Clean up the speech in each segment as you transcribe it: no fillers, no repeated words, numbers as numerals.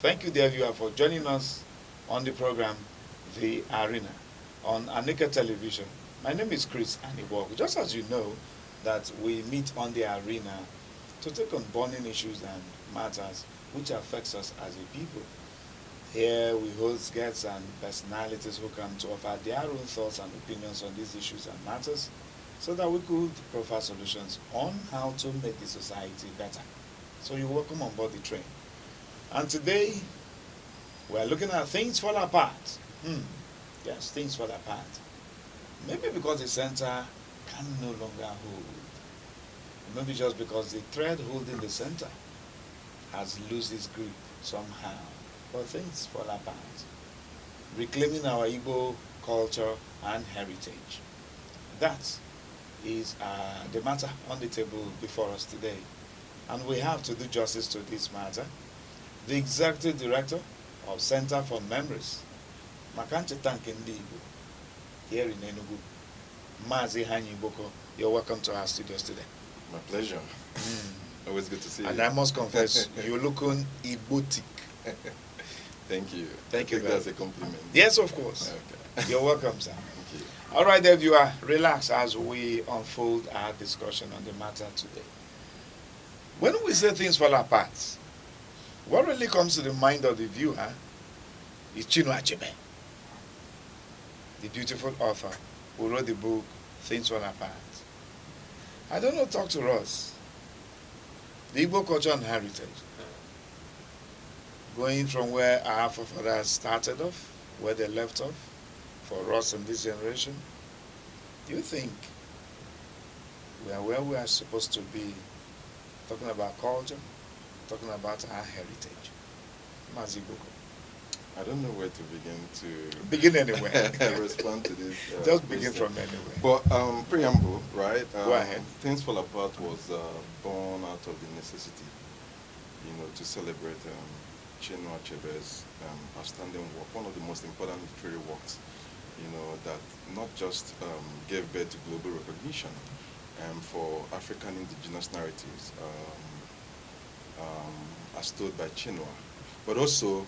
Thank you, dear viewer, for joining us on the program, The Arena, on Aneke Television. My name is Aneke Igboko. Just as you know that we meet on the arena to take on burning issues and matters which affects us as a people. Here we host guests and personalities who come to offer their own thoughts and opinions on these issues and matters so that we could provide solutions on how to make the society better. So you're welcome on board the train. And today, we're looking at things fall apart. Yes, things fall apart. Maybe because the center can no longer hold. Maybe just because the thread holding the center has lost its grip somehow. But things fall apart. Reclaiming our Igbo culture and heritage. That is the matter on the table before us today. And we have to do justice to this matter. The Executive Director of Center for Memories, Makancheta nke ndị Igbo, here in Enugu, Mazi Ihanyi Igboko. You're welcome to our studios today. My pleasure. Always good to see you. And I must confess, you're looking Igbotic. Thank you. Thank you. That's a compliment. Yes, of course. Okay. You're welcome, sir. Thank you. All right, there you are. Relax as we unfold our discussion on the matter today. When we say things fall apart, what really comes to the mind of the viewer is Chinua Achebe, the beautiful author who wrote the book Things Fall Apart. I don't know, talk to us. The Igbo Cultural Heritage, going from where our forefathers started off, where they left off, for us in this generation, do you think we are where we are supposed to be, talking about culture, talking about our heritage? Mazi Igboko. I don't know where to begin to Begin anywhere. respond to this. Just begin from anywhere. But preamble, right? Go ahead. Things Fall Apart was born out of the necessity, to celebrate Chinua Achebe's outstanding work, one of the most important literary works, that not just gave birth to global recognition for African indigenous narratives, as told by Chinua, but also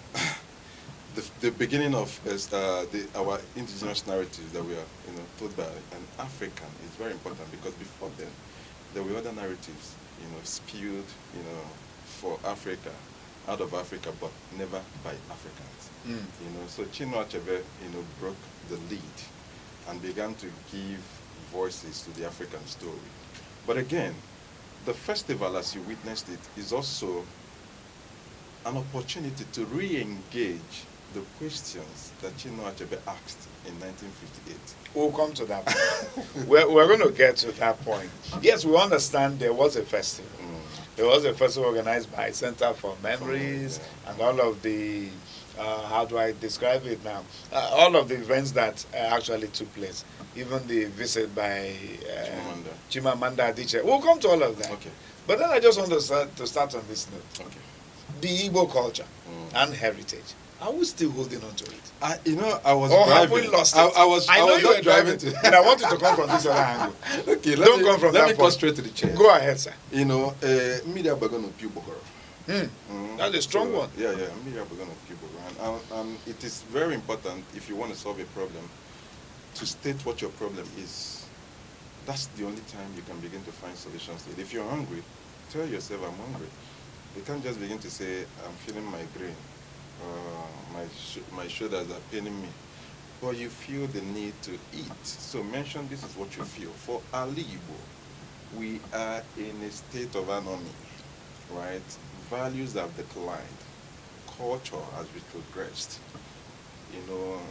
the beginning of our indigenous narratives that we are told by an African is very important, because before then there were other narratives spewed for Africa, out of Africa, but never by Africans. So Chinua Achebe broke the lead and began to give voices to the African story. But again, the festival, as you witnessed it, is also an opportunity to re-engage the questions that Chinua Achebe asked in 1958. We'll come to that point. we're going to get to that point. Yes, we understand there was a festival. There was a festival organized by Center for Memories and all of the, how do I describe it now? All of the events that actually took place. Even the visit by Chimamanda Adichie. We'll come to all of that. Okay. But then I just want to start on this note. Okay. The Igbo culture and heritage. Are we still holding on to it? I was or driving. Have we lost it? I know was you were not driving to. And I want you to come from this other angle. Okay, Don't come from that Let me go point. straight to the chair. Go ahead, sir. Media Bagon of Pubogoro. That's a strong one. Yeah, Media Bagon of Pubogoro. And it is very important, if you want to solve a problem, to state what your problem is. That's the only time you can begin to find solutions to it. If you're hungry, tell yourself I'm hungry. You can't just begin to say I'm feeling migraine. My shoulders are paining me. But you feel the need to eat. So mention this is what you feel. For Ali Igbo, we are in a state of anomy, right? Values have declined. Culture has retrogressed.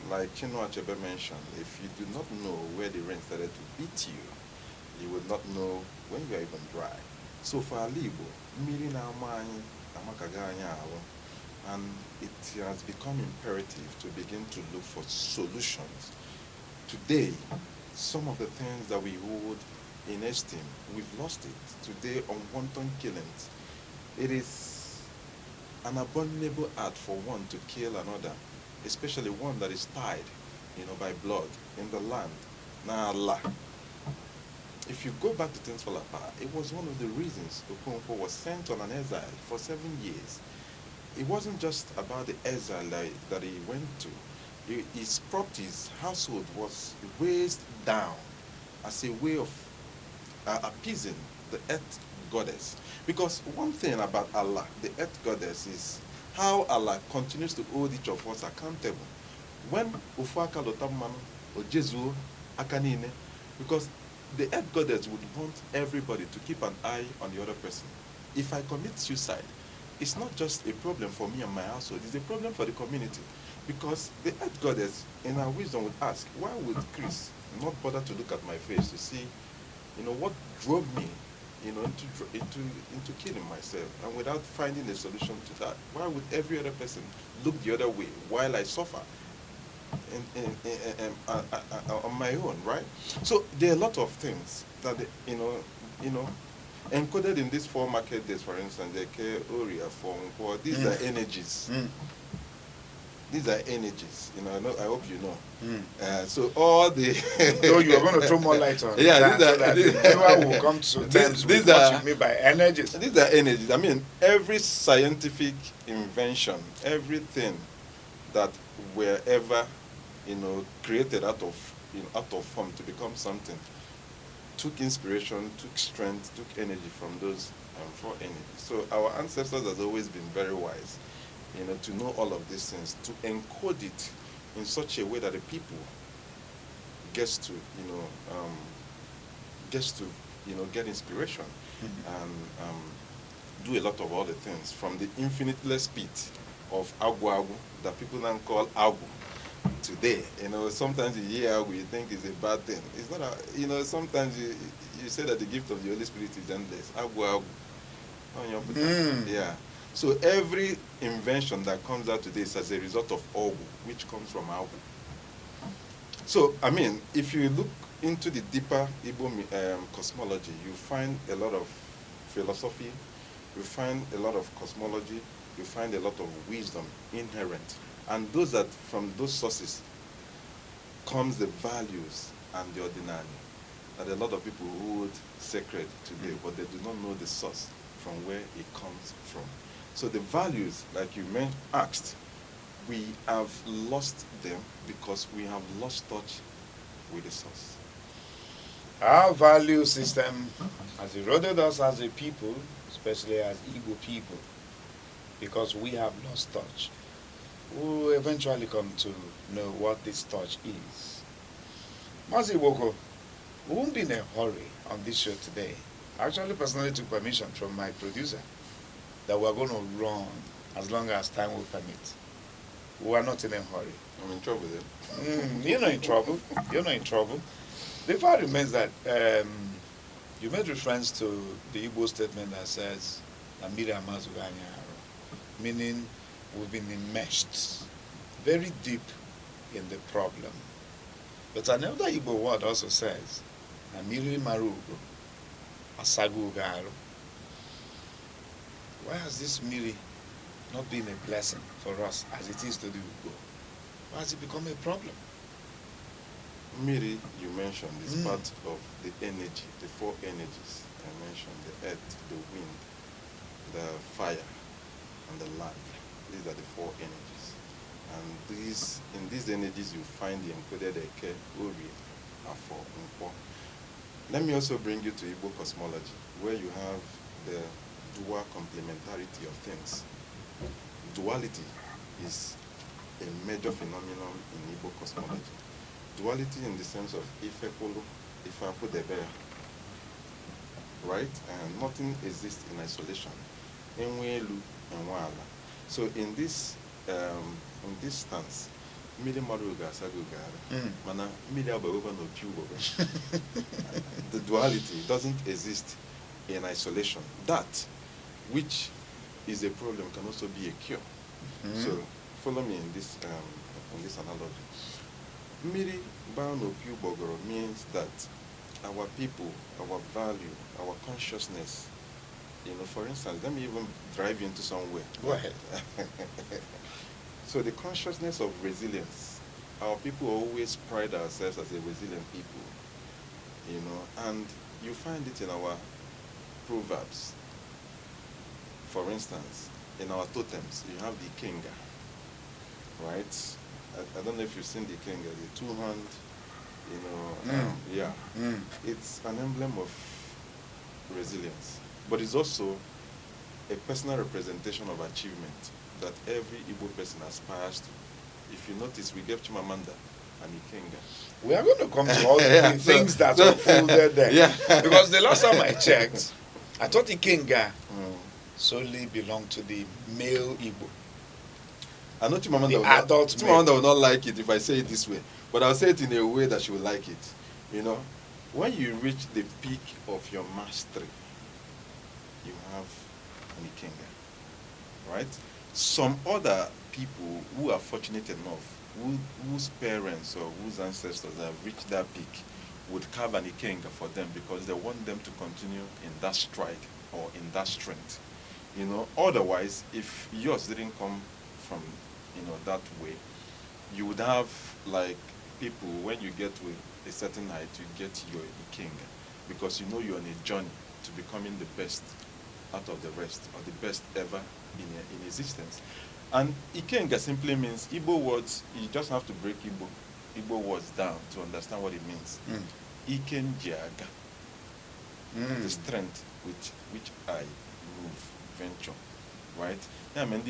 Like Chinua Achebe mentioned, if you do not know where the rain started to beat you, you would not know when you are even dry. So for Ali Igbo, and it has become imperative to begin to look for solutions. Today, some of the things that we hold in esteem, we've lost it. Today, on wanton killings, it is an abominable act for one to kill another, especially one that is tied, by blood in the land. Now Allah. If you go back to Things Fall Apart, it was one of the reasons Okonkwo was sent on an exile for 7 years. it wasn't just about the exile that he went to. His properties, household was raised down as a way of appeasing the earth goddess. Because one thing about Allah, the earth goddess, is how Allah continues to hold each of us accountable. When Ufaka Lotamman or Jesu Akanine, because the earth goddess would want everybody to keep an eye on the other person. If I commit suicide, it's not just a problem for me and my household, it's a problem for the community. Because the earth goddess, in her wisdom, would ask, why would Chris not bother to look at my face to see, what drove me, into killing myself, and without finding a solution to that? Why would every other person look the other way while I suffer on my own, right? So there are a lot of things that, encoded in these 4 market days, for instance, the Ke, Oria, Form, these are energies. These are energies, I hope you know. So all the... So you are going to throw more light on that, so that the viewer will come to terms with what you mean by energies. These are energies. I mean, every scientific invention, everything that were ever, created out of form to become something, took inspiration, took strength, took energy from those 4 energies. So our ancestors has always been very wise, to know all of these things, to encode it in such a way that the people gets to get inspiration and do a lot of other things, from the infiniteless pit of Agu that people now call Agu today. Sometimes you hear Agu, you think it's a bad thing. It's not. Sometimes you say that the gift of the Holy Spirit is endless. Agu. Yeah. So every invention that comes out today is as a result of Ogu, which comes from Agu. So, I mean, if you look into the deeper Igbo cosmology, you find a lot of philosophy, you find a lot of cosmology, you find a lot of wisdom inherent. And those that, from those sources, comes the values and the ordinary that a lot of people hold sacred today, but they do not know the source from where it comes from. So the values, like you asked, we have lost them because we have lost touch with the source. Our value system has eroded us as a people, especially as Igbo people, because we have lost touch. We'll eventually come to know what this touch is. Mazi Igboko, we won't be in a hurry on this show today. I actually personally took permission from my producer that we're going to run as long as time will permit. We are not in a hurry. I'm in trouble then. You're not in trouble. You're not in trouble. The fact remains that you made reference to the Igbo statement that says, meaning we've been enmeshed very deep in the problem. But another Igbo word also says, Namiri Marugo, Asagu Garo. Why has this Miri not been a blessing for us as it is to the Igbo? Why has it become a problem? Miri, you mentioned, is part of the energy, the 4 energies I mentioned: the earth, the wind, the fire, and the land. These are the 4 energies. And in these energies you find the encoded Eke, Ori, Afo, Nkwo. Let me also bring you to Igbo cosmology, where you have the dual complementarity of things. Duality is a major phenomenon in Igbo cosmology. Duality in the sense of Ifekolo, Ifapudebe, right? And nothing exists in isolation. Enwelu and Wala. So in this stance, the duality doesn't exist in isolation. That which is a problem can also be a cure. So follow me in this analogy. Miri Bano Piu Bogoro means that our people, our value, our consciousness, for instance, let me even drive you into somewhere. Go ahead. So the consciousness of resilience, our people always pride ourselves as a resilient people, and you find it in our proverbs. For instance, in our totems, you have the Ikenga, right? I don't know if you've seen the Ikenga, the two-hand, yeah. It's an emblem of resilience, but it's also a personal representation of achievement that every Igbo person aspires to. If you notice, we gave Chimamanda an Ikenga. We are going to come to all the things that unfolded there. Yeah. Because the last time I checked, I thought Ikenga solely belonged to the male Igbo. I know Chimamanda will not like it if I say it this way, but I'll say it in a way that she will like it. You know, when you reach the peak of your mastery, you have an Ikenga, right? Some other people who are fortunate enough, whose parents or whose ancestors have reached that peak, would carve an Ikenga for them because they want them to continue in that stride or in that strength. You know, otherwise, if yours didn't come from, that way, you would have, like, people, when you get to a certain height, you get your Ikenga because you're on a journey to becoming the best out of the rest, or the best ever in existence. And Ikenga simply means Igbo words. You just have to break Igbo words down to understand what it means. Ikenjaga, the strength with which I move, venture, right? When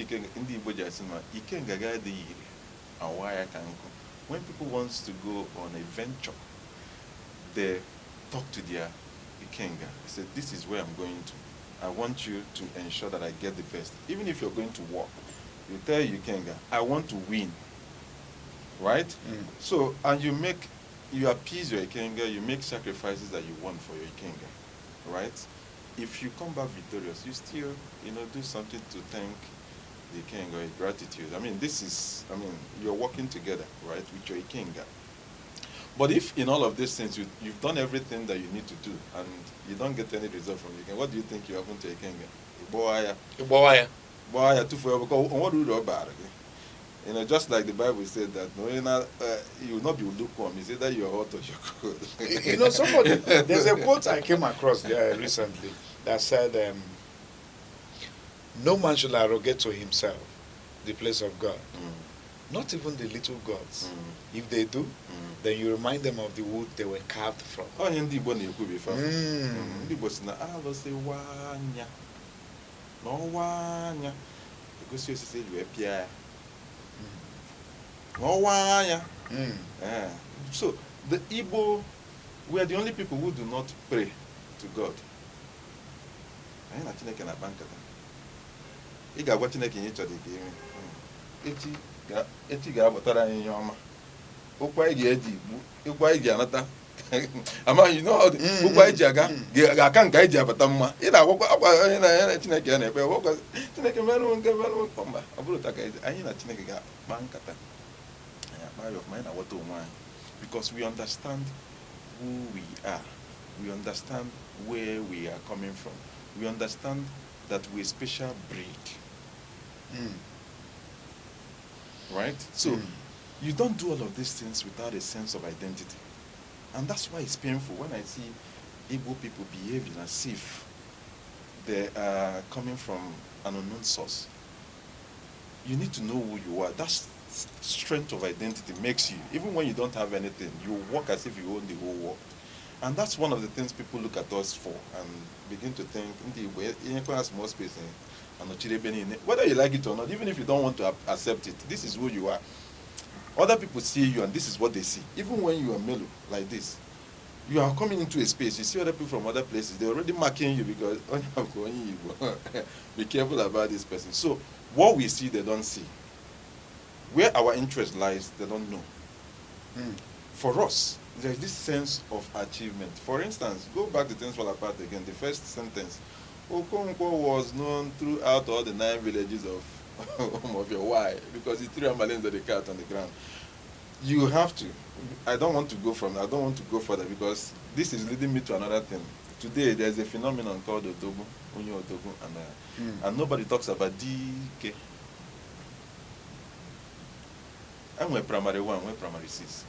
people want to go on a venture, they talk to their Ikenga. They say, this is where I'm going to. I want you to ensure that I get the best. Even if you're going to work, you tell your Ikenga, I want to win, right? So, and you appease your Ikenga, you make sacrifices that you want for your Ikenga, right? If you come back victorious, you still, do something to thank the Ikenga, gratitude. You're working together, right, with your Ikenga. But if in all of these things you've done everything that you need to do and you don't get any result from Ikenga, what do you think you happen to Ikenga? Iboaya. Because what do you do about it? Just like the Bible said that you will not be lukewarm. He said that you are hot or you're cold. There's a quote I came across there recently that said, no man should arrogate to himself the place of God. Not even the little gods. If they do, then you remind them of the wood they were carved from. So the Igbo, we are the only people who do not pray to God. Echi ga-abụtara anyị ihe ọma. Ụkwa anyị ga-eji igbu, ụkwa anyị ji anata. Amaghị ụkwa anyị ji ga-aka nke anyị ji abata mma. Ị na-agwakwa akwa onye na Chineke na-ekpe, ọgwa Chineke merụ nke merụ mba. Ọ bụrụ ka anyị na Chineke ga-akpa nkata. Anyị akpa ya ọfụma, anyị na-aghọta onwe anyị. Because we understand who we are. We understand where we are coming from. We understand that we're a special breed. Right? So you don't do all of these things without a sense of identity. And that's why it's painful when I see Igbo people behaving as if they are coming from an unknown source. You need to know who you are. That strength of identity makes you, even when you don't have anything, you walk as if you own the whole world. And that's one of the things people look at us for and begin to think, whether you like it or not, even if you don't want to accept it, this is who you are. Other people see you and this is what they see. Even when you are mellow like this, you are coming into a space, you see other people from other places, they're already marking you because, be careful about this person. So what we see, they don't see. Where our interest lies, they don't know. For us, there's this sense of achievement. For instance, go back to Things Fall Apart again, the first sentence. Okonkwo was known throughout all the 9 villages of your wife because he threw ambulance of the cat on the ground. You have to. I don't want to go further because this is leading me to another thing. Today, there's a phenomenon called Odogu, Unyo Odogu, and nobody talks about DK. And we're primary 1, we're primary 6.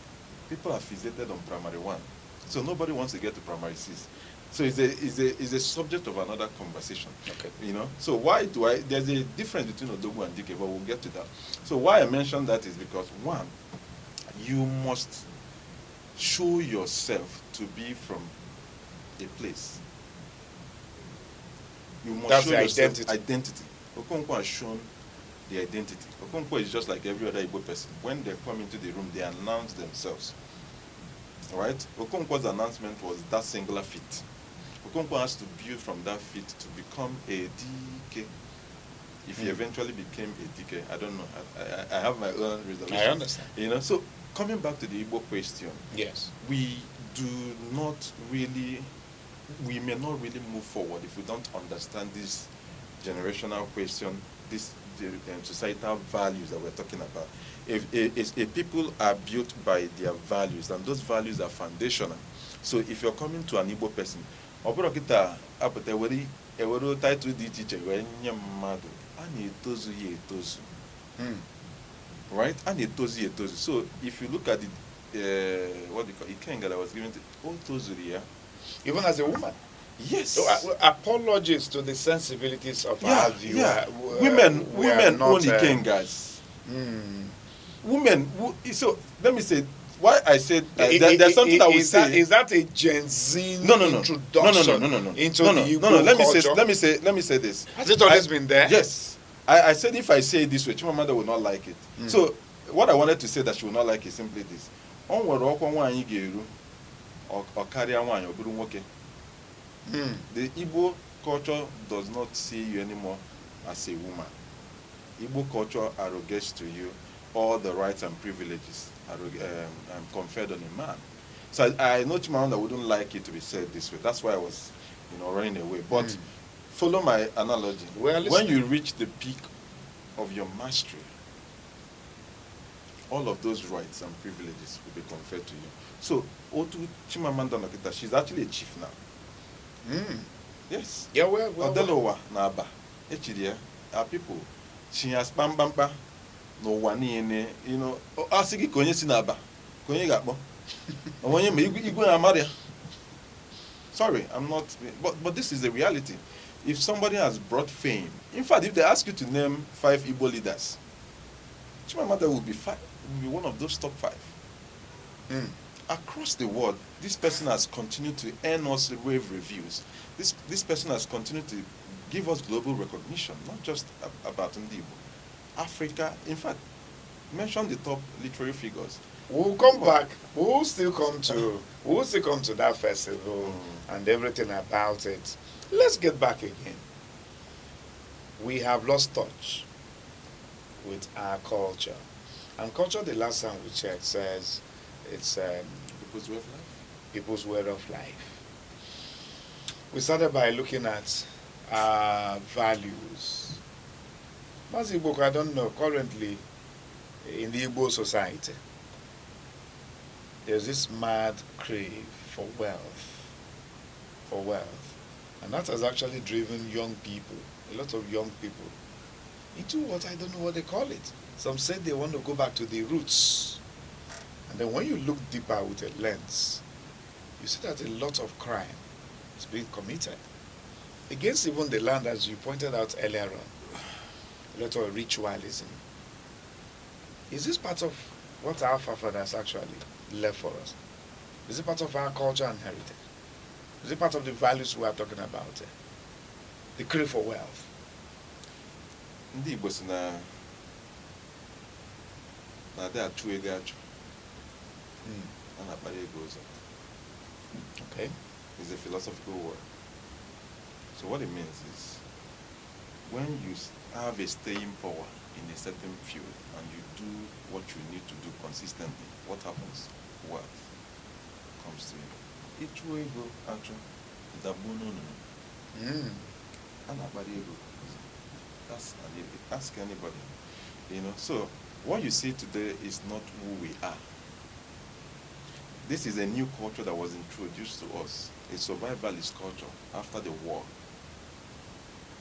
People are fixated on primary 1. So nobody wants to get to primary 6. So it's a subject of another conversation. Okay. You know. So why do I? There's a difference between Odogwu and Dike, but we'll get to that. So why I mentioned that is because one, you must show yourself to be from a place. You must That's show the yourself identity. Okonkwo has shown the identity. Okonkwo is just like every other Igbo person. When they come into the room, they announce themselves. Right? Okonkwo's announcement was that singular feat. Okonkwo has to build from that feat to become a DK. If he eventually became a DK, I don't know. I have my own reservation. I understand. You know, so coming back to the Igbo question, Yes. we may not really move forward if we don't understand this generational question, this societal values that we're talking about. If people are built by their values, and those values are foundational. So if you're coming to an Igbo person, title right? So if you look at the what do you call Ikenga that was given to Even as a woman. Yes. So apologies to the sensibilities of our viewer. Yeah. Women own Ikengas. Women. So let me say why I said there's something that we say. Is that a Gen Z introduction into the Igbo culture? Let me say this. Has it always been there? Yes. I said if I say it this way, Chimamanda will not like it. So what I wanted to say that she will not like is simply this. The Igbo culture does not see you anymore as a woman. Igbo culture arrogates to you all the rights and privileges conferred on a man. So I know Chimamanda wouldn't like it to be said this way. That's why I was, running away. But follow my analogy. When you reach the peak of your mastery, all of those rights and privileges will be conferred to you. So, Otu Chimamanda Nokita, she's actually a chief now. Yes. Yeah, well. Odelowa Naba. Echidia, our people. She has bambamba. No one in, asiki konye sinaba. Konye gakbo. Onye me igwe amaria. Sorry, I'm not. But this is the reality. If somebody has brought fame, in fact, if they ask you to name 5 Igbo leaders, Chimamanda will be one of those top 5. Across the world, this person has continued to earn us rave reviews. This person has continued to give us global recognition, not just about Igbo. Africa, in fact, mention the top literary figures. We'll come back. We'll still come to that festival and everything about it. Let's get back again. We have lost touch with our culture. And culture, the last time we checked, says it's People's way of life. People's way of life. We started by looking at our values. Mazi Igboko, I don't know, currently in the Igbo society, there's this mad crave for wealth. And that has actually driven young people, a lot of young people, into what I don't know what they call it. Some say they want to go back to the roots. And then when you look deeper with a lens, you see that a lot of crime is being committed against even the land, as you pointed out earlier on. A lot of ritualism. Is this part of what our forefathers actually left for us? Is it part of our culture and heritage? Is it part of the values we are talking about? The crave for wealth. Ndị Igbo si na adị achụ ego achụ. A na-akpara ego ụzọ. Okay. It's a philosophical word. So what it means is, when you have a staying power in a certain field and you do what you need to do consistently, what happens? Wealth comes to you. Each way go, actually, the bono. Ask anybody. So what you see today is not who we are. This is a new culture that was introduced to us, a survivalist culture after the war,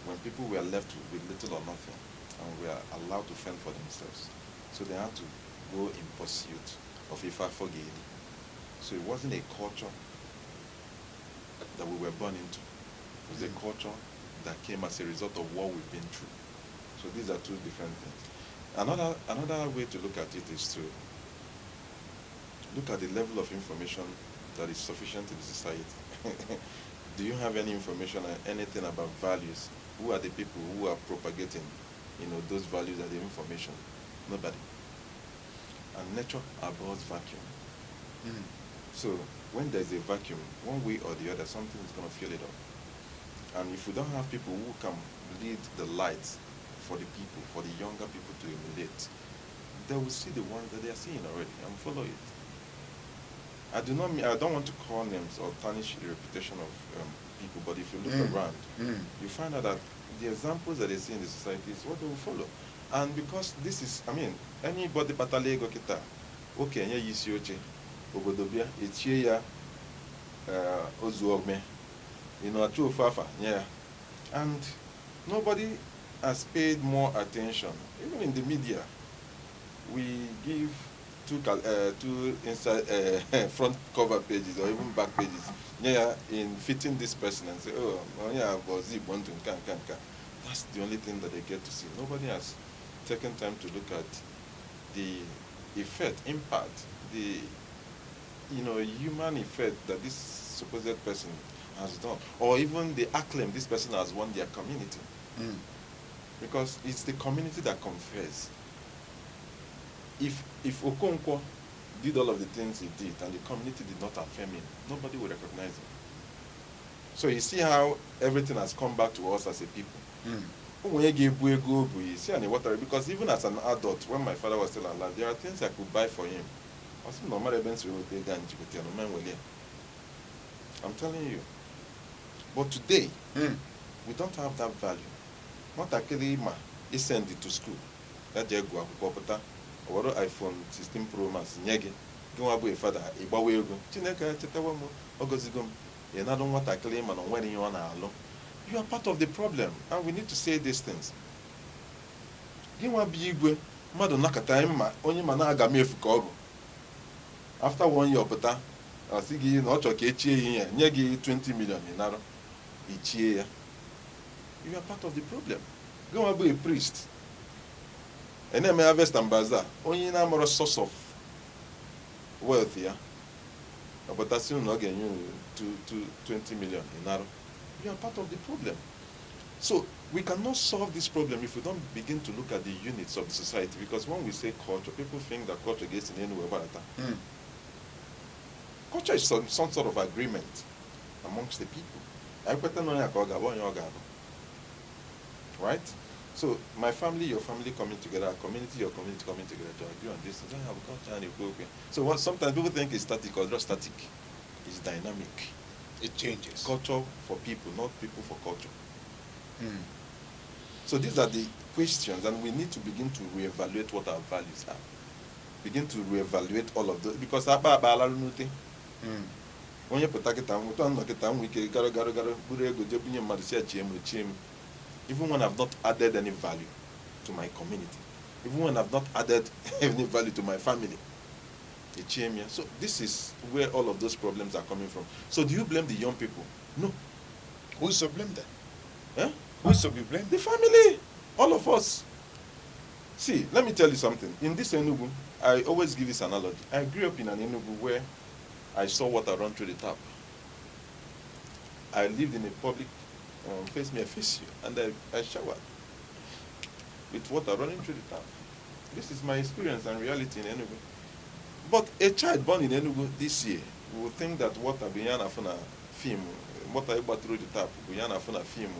when people were left with little or nothing and were allowed to fend for themselves. So they had to go in pursuit of Ifa Fogedi. So it wasn't a culture that we were born into. It was a culture that came as a result of what we've been through. So these are two different things. Another way to look at it is to look at the level of information that is sufficient in the society. Do you have any information or anything about values? Who are the people who are propagating, those values and the information? Nobody. And nature abhors vacuum. So when there's a vacuum, one way or the other, something is going to fill it up. And if we don't have people who can lead the light for the people, for the younger people to emulate, they will see the ones that they are seeing already and follow it. I don't want to call names or tarnish the reputation of people, but if you look around, you find out that the examples that they see in the society is what they will follow. And because this is, anybody patale go kita, okay, nye yisi oche, obodobia, echie ya, ozuogme, achu fafa, yeah. And nobody has paid more attention. Even in the media, we give two inside front cover pages or even back pages, yeah, in fitting this person and say, oh yeah, that's the only thing that they get to see. Nobody has taken time to look at the effect, impact, the human effect that this supposed person has done, or even the acclaim this person has won their community. Because it's the community that confers. If Okonkwo did all of the things he did and the community did not affirm him, nobody would recognize him. So you see how everything has come back to us as a people. Because even as an adult, when my father was still alive, there are things I could buy for him. I'm telling you. But today, we don't have that value. Not actually is send it to school. That or iPhone 16 Pro Max nyege gwa bu father igbawe ego Chineke chetawa mo ogozigom ye na don wata claim man on when you na alo. You are part of the problem, and we need to say these things. Ginwa bi igwe mmadụ nakata mma onye ma na aga mefu ka ọ bụ. After 1 year pụta asị gị na ọ chọ ka echie ihe nye gị 20 million inaro ichie ya. You are part of the problem. Ginwa bụ a priest. And then harvest and bazaar. Only now more source of wealth here. But that's not again you 20 million in Naro. You are part of the problem. So we cannot solve this problem if we don't begin to look at the units of the society. Because when we say culture, people think that culture gets in anywhere but culture is some sort of agreement amongst the people. Right? So my family, your family coming together, our community, your community coming together to agree on this. Don't have a culture and a so sometimes people think it's static or just static. It's dynamic. It changes. Culture for people, not people for culture. So these are the questions, and we need to begin to reevaluate what our values are. Begin to reevaluate all of those, because when you put even when I've not added any value to my community, even when I've not added any value to my family, so this is where all of those problems are coming from. So do you blame the young people? No. Who is to blame them? Eh? Who is to be blamed? The family, all of us. See, let me tell you something. In this Enugu, I always give this analogy. I grew up in an Enugu where I saw water run through the tap. I lived in a public face me, I face you, and I showered with water running through the tap. This is my experience and reality in Enugu. But a child born in Enugu this year will think that water beyond a film, water through the tap, beyond a film.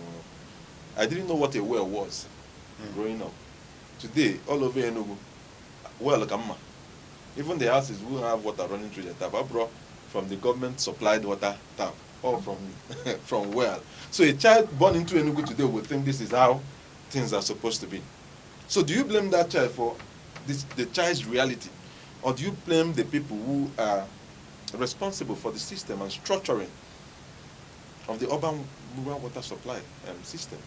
I didn't know what a well was growing up. Today, all over Enugu, well, even the houses will have water running through the tap. I brought from the government supplied water tap, or from well. So a child born into Enugu today will think this is how things are supposed to be. So do you blame that child for the child's reality? Or do you blame the people who are responsible for the system and structuring of the urban rural water supply system?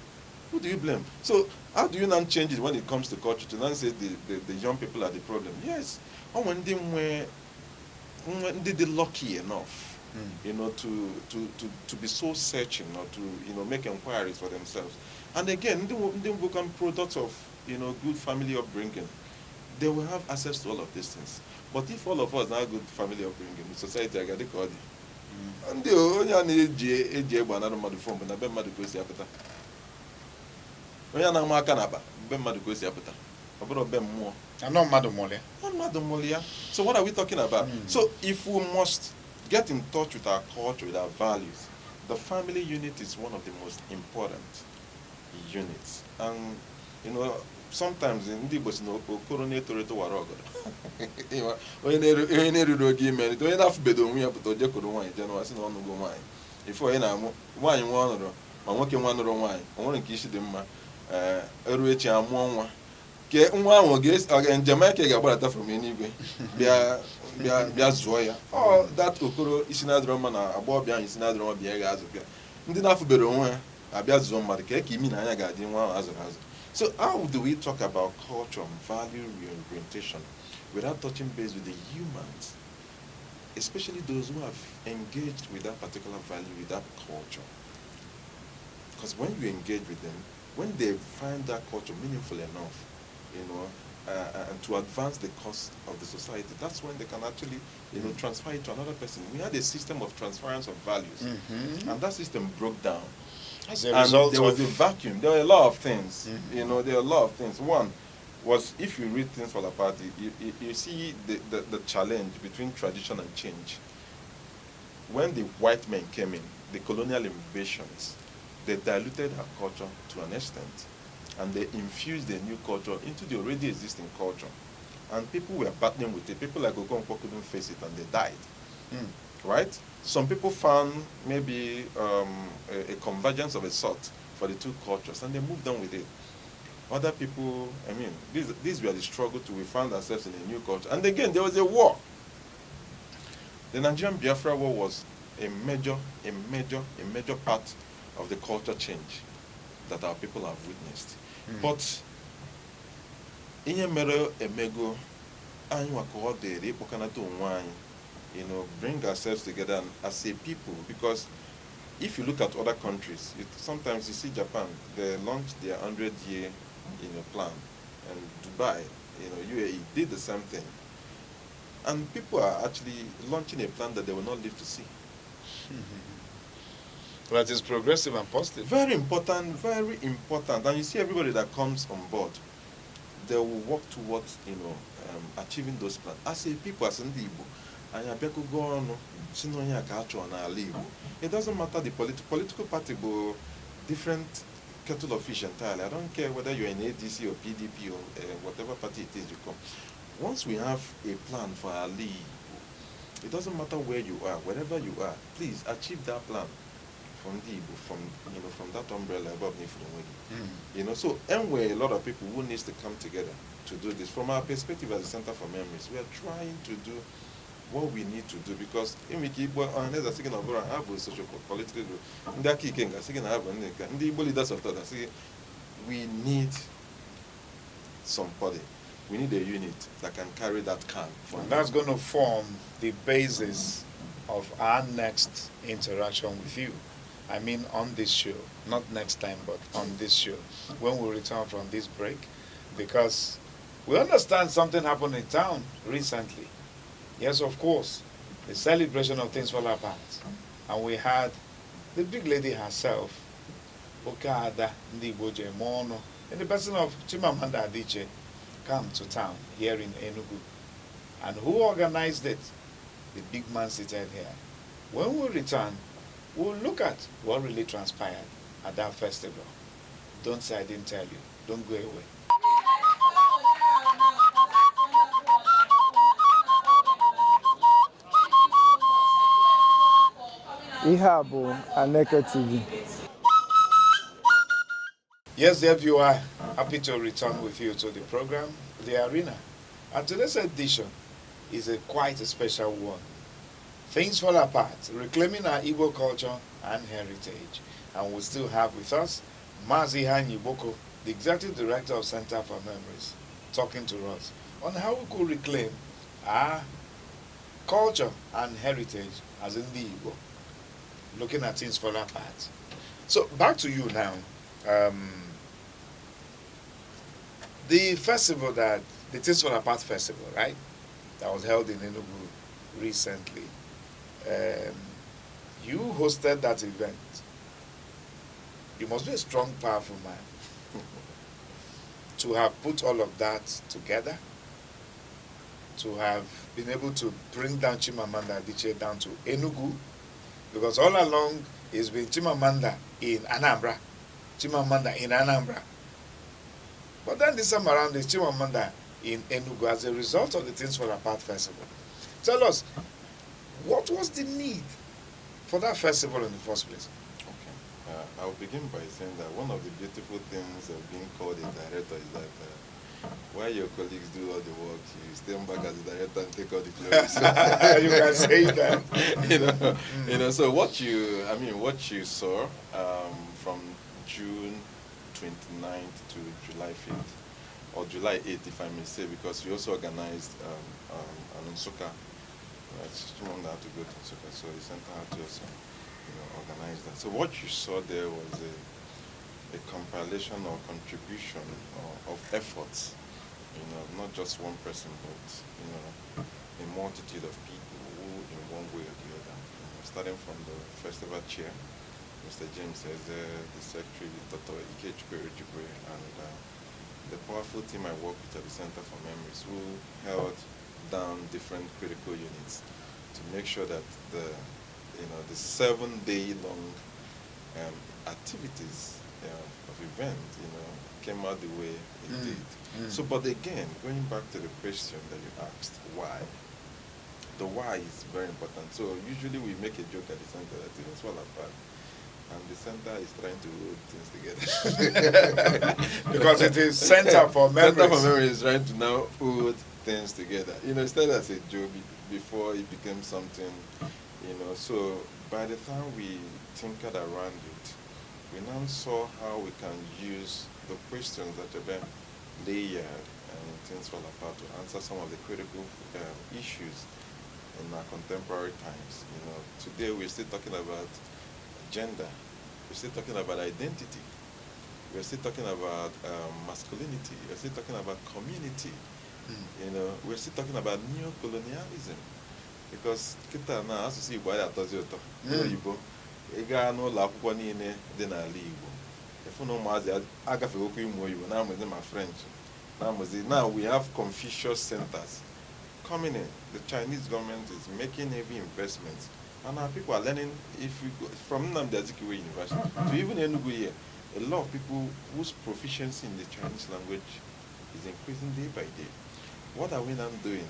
Who do you blame? So how do you now change it when it comes to culture to now say the young people are the problem? Yes. When they were lucky enough you know, to be so searching or to, you know, make inquiries for themselves. And again, they become products of, you know, good family upbringing. They will have access to all of these things. But if all of us now good family upbringing, the society I got the code. And the only AJ another mother form, but I bet mother goes apata. When you're not makanaba, ben mother goes apata. About ben more. I'm not Madam Molia. I'm Madam Molia. So what are we talking about? So if we must get in touch with our culture, with our values, the family unit is one of the most important units. And you know, sometimes in the Igbo, coronator to Warogo. When they do agreement, when enough bed on me up to Jacob wine, general, on the wine. If we're in a wine, one or I'm working one or wine, I want to kiss them, a rich and one. Get one guess again, Jamaica got from anyway. Be a zoya. Oh, that Okoro is another man, a bob is another one, the egg as a girl. Enough bed on one, a biazon, but the cake, mean I got in one as a hazard. So how do we talk about culture and value reorientation without touching base with the humans, especially those who have engaged with that particular value, with that culture? Because when you engage with them, when they find that culture meaningful enough, you know, and to advance the cause of the society, that's when they can actually, you know, transfer it to another person. We had a system of transference of values, and that system broke down. As a result, there was a vacuum. There were a lot of things. You know, there are a lot of things. One was, if you read Things Fall Apart, you see the challenge between tradition and change. When the white men came in, the colonial invasions, they diluted our culture to an extent, and they infused a new culture into the already existing culture. And people were battling with it. People like Okonkwo couldn't face it, and they died. Right? Some people found maybe a convergence of a sort for the two cultures, and they moved on with it. Other people, I mean, these were the struggle to, we found ourselves in a new culture. And again, there was a war. The Nigerian Biafra War was a major part of the culture change that our people have witnessed. But inye mere emego anyị wako dere ipokana to nwanyị, you know, bring ourselves together as a people, because if you look at other countries, sometimes you see Japan, they launched their 100-year, you know, plan, and Dubai, you know, UAE did the same thing, and people are actually launching a plan that they will not live to see. That is progressive and positive. Very important, and you see everybody that comes on board, they will work towards, you know, achieving those plans. As a people, as in the Igbo, it doesn't matter the political party, but different kettle of fish entirely. I don't care whether you're in ADC or PDP or whatever party it is you come. Once we have a plan for our league, it doesn't matter where you are, wherever you are, please achieve that plan from the Igbo, from that umbrella above me for the wedding. You know, so and we're a lot of people who needs to come together to do this. From our perspective as a Center for Memories, we are trying to do what we need to do, because in Igbo, unless I'm thinking of have a social political group, in that key king, I'm thinking have the Igbo leaders of thought, we need somebody. We need a unit that can carry that can. And that's going to form the basis of our next interaction with you. I mean, on this show, not next time, but on this show, when we return from this break, because we understand something happened in town recently. Yes, of course, the celebration of Things Fall Apart. And we had the big lady herself, Okada Ndiboje Mono, in the person of Chimamanda Adichie, come to town here in Enugu. And who organized it? The big man seated here. When we return, we'll look at what really transpired at that festival. Don't say I didn't tell you. Don't go away. Ihe a bụ Aneke TV. Yes, dear viewer, happy to return with you to the program, The Arena. And today's edition is quite a special one. Things Fall Apart, reclaiming our Igbo culture and heritage. And we still have with us Mazi Ihanyi Igboko, the Executive Director of Center for Memories, talking to us on how we could reclaim our culture and heritage as in the Igbo, looking at things further apart. So back to you now. The festival the Things Fall Apart festival, right? That was held in Enugu recently. You hosted that event. You must be a strong, powerful man to have put all of that together, to have been able to bring down Chimamanda Adichie down to Enugu, because all along it's been Chimamanda in Anambra, Chimamanda in Anambra. But then this time around it's Chimamanda in Enugu as a result of the Things Fall Apart festival. Tell us, what was the need for that festival in the first place? Okay. I'll begin by saying that one of the beautiful things of being called a director is that while your colleagues do all the work, you stand back as a director and take all the glory. You can say that. You know. So what you saw from June 29th to July 5th, or July 8th, if I may say, because we also organized an Nsukka. Chimamanda had to go to Nsukka, so the center had to also, organize that. So what you saw there was a compilation or contribution of efforts, not just one person, but a multitude of people who, in one way or the other, starting from the festival chair, Mr. James Eze, the secretary, Dr. Ikechukwu, and the powerful team I work with at the Center for Memories, who held down different critical units to make sure that the 7-day-long activities of event, came out the way it did. So, but again, going back to the question that you asked, why? The why is very important. So usually we make a joke at the center that things fall apart, and the center is trying to hold things together. Because it is Center for Memories. Center for Memories is trying to now hold things together. It started as a joke before it became something, So by the time we tinkered around it, we now saw how we can use the questions that have been layered and Things Fall Apart to answer some of the critical issues in our contemporary times. Today we're still talking about gender, we're still talking about identity, we're still talking about masculinity, we're still talking about community, we're still talking about neo-colonialism. Because kita na asụsụ Igbo anyị atọzi ụtọ n'Igbo ịga n'ụlọ akwụkwọ niile dị n'ala Igbo efu na ụmụazị agafeghị okwu ịmụ Igbo na-amụzi ma French na-amụzi. Now we have Confucius centers coming in. The Chinese government is making heavy investments, and our people are learning. If we go from Nnamdi Azikiwe University to even Enugu here, a lot of people whose proficiency in the Chinese language is increasing day by day. What are we now doing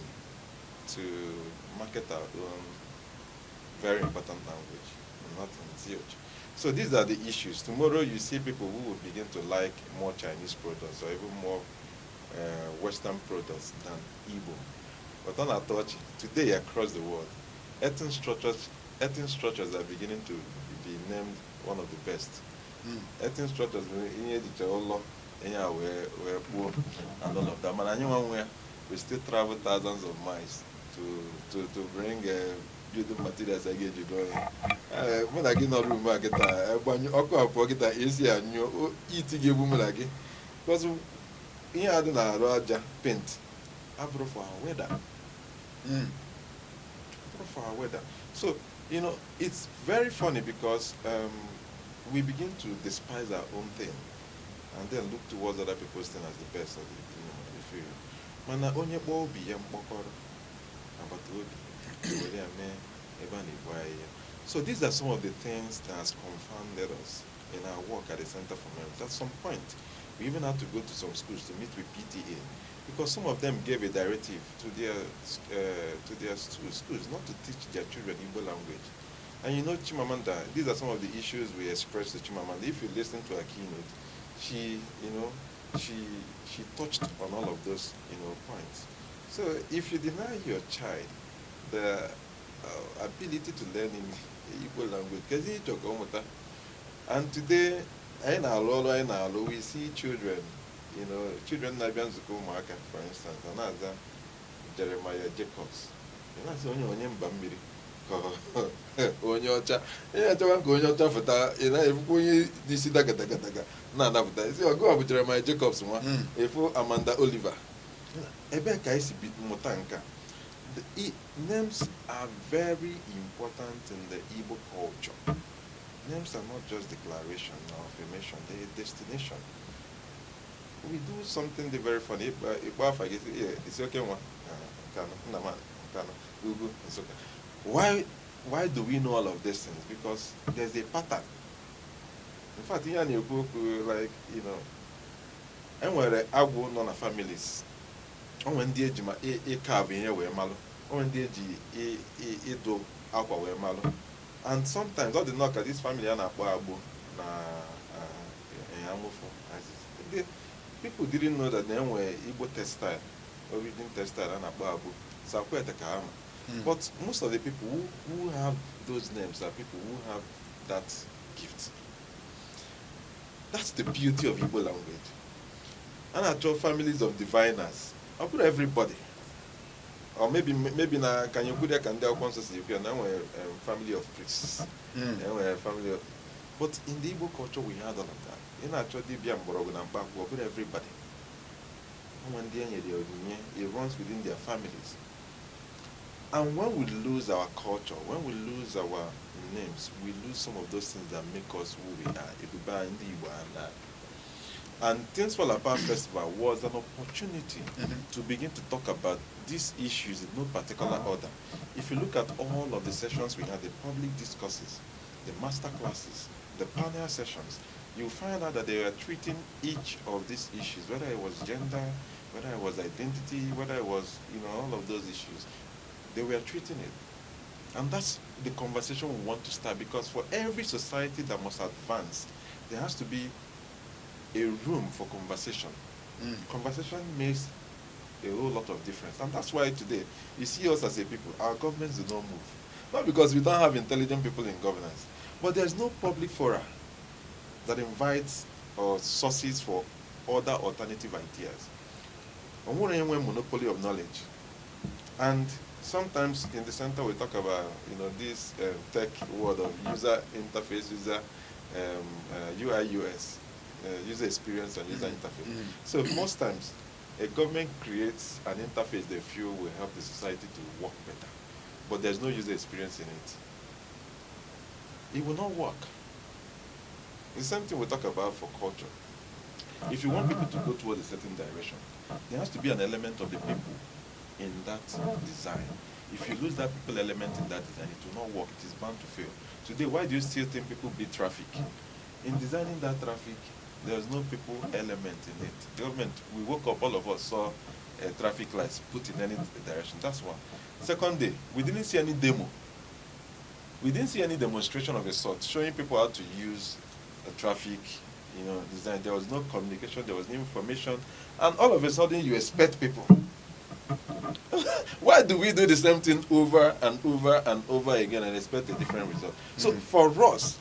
to market our own very important language? Nothing, zilch. So these are the issues. Tomorrow you see people who will begin to like more Chinese products or even more Western products than Igbo. But on our touch, today across the world, ethnic structures are beginning to be named one of the best. Ethnic structures, and all of that. We still travel thousands of miles to bring building materials again. When I get no room, I get a easy and you eat to give women again. Because here I don't know paint. I brought for our weather. For our weather. So, it's very funny because we begin to despise our own thing and then look towards other people's thing as the best of the field. Mana onye kpọọ obi ya mkpọkọrọ agbata obi eme. So these are some of the things that has confounded us in our work at the Center for Memories. At some point, we even had to go to some schools to meet with PTA because some of them gave a directive to their schools not to teach their children Igbo language. And Chimamanda, these are some of the issues we expressed to Chimamanda. If you listen to her keynote, she touched on all of those points. So if you deny your child the ability to learn in Igbo language, and today we see children, children for instance, another Jeremiah Jacobs, na-asị onye mba mmiri ka onye ọcha ihe achọwa ka onye ọcha fụta ị na-efukwa onye dị isi dagadagadaga na-anapụta isi ọgụ a bụ Jeremiah Jacobs nwa efu Amanda Oliver ebe ka esi mụta nke a. Names are very important in the Igbo culture. Names are not just declaration or affirmation, they're a destination. We do something very funny. It's okay, one. It's okay. Why do we know all of these things? Because there's a pattern. In fact, in your book, like, and where Agwo non families, and when the age a carve in here where malo, when the age do aqua where malo. And sometimes all the knock at this family and Agbo na people didn't know that they were Igbo textile, origin textile and Abu Sakwete Kahama. But most of the people who have those names are people who have that gift. That's the beauty of Igbo language. And I told families of diviners. I'll put everybody. Or maybe na can you put that can there consciously you can now a family of priests. Family of, but in the Igbo culture we had all of that. In actually be with everybody. It runs within their families. And when we lose our culture, when we lose our names, we lose some of those things that make us who we are. If we buy in the Igbo and Things Fall Apart Festival was an opportunity to begin to talk about these issues in no particular order. If you look at all of the sessions we had, the public discourses, the master classes, the panel sessions, you find out that they were treating each of these issues, whether it was gender, whether it was identity, whether it was, all of those issues. They were treating it. And that's the conversation we want to start, because for every society that must advance, there has to be a room for conversation. Conversation makes a whole lot of difference. And that's why today, you see us as a people, our governments do not move. Not because we don't have intelligent people in governance, but there's no public fora that invites or sources for other alternative ideas. And we're in a monopoly of knowledge. And sometimes in the center we talk about, this tech word of user interface, UI, UX, user experience and user interface. So most times, a government creates an interface they feel will help the society to work better. But there's no user experience in it. It will not work. The same thing we talk about for culture. If you want people to go toward a certain direction, there has to be an element of the people in that design. If you lose that people element in that design, it will not work. It is bound to fail. Today, why do you still think people beat traffic? In designing that traffic, there's no people element in it. The government, we woke up, all of us saw traffic lights put in any direction. That's one. Second day, we didn't see any demo. We didn't see any demonstration of a sort showing people how to use the traffic, design. There was no communication, there was no information, and all of a sudden you expect people. Why do we do the same thing over and over and over again and expect a different result? So for us,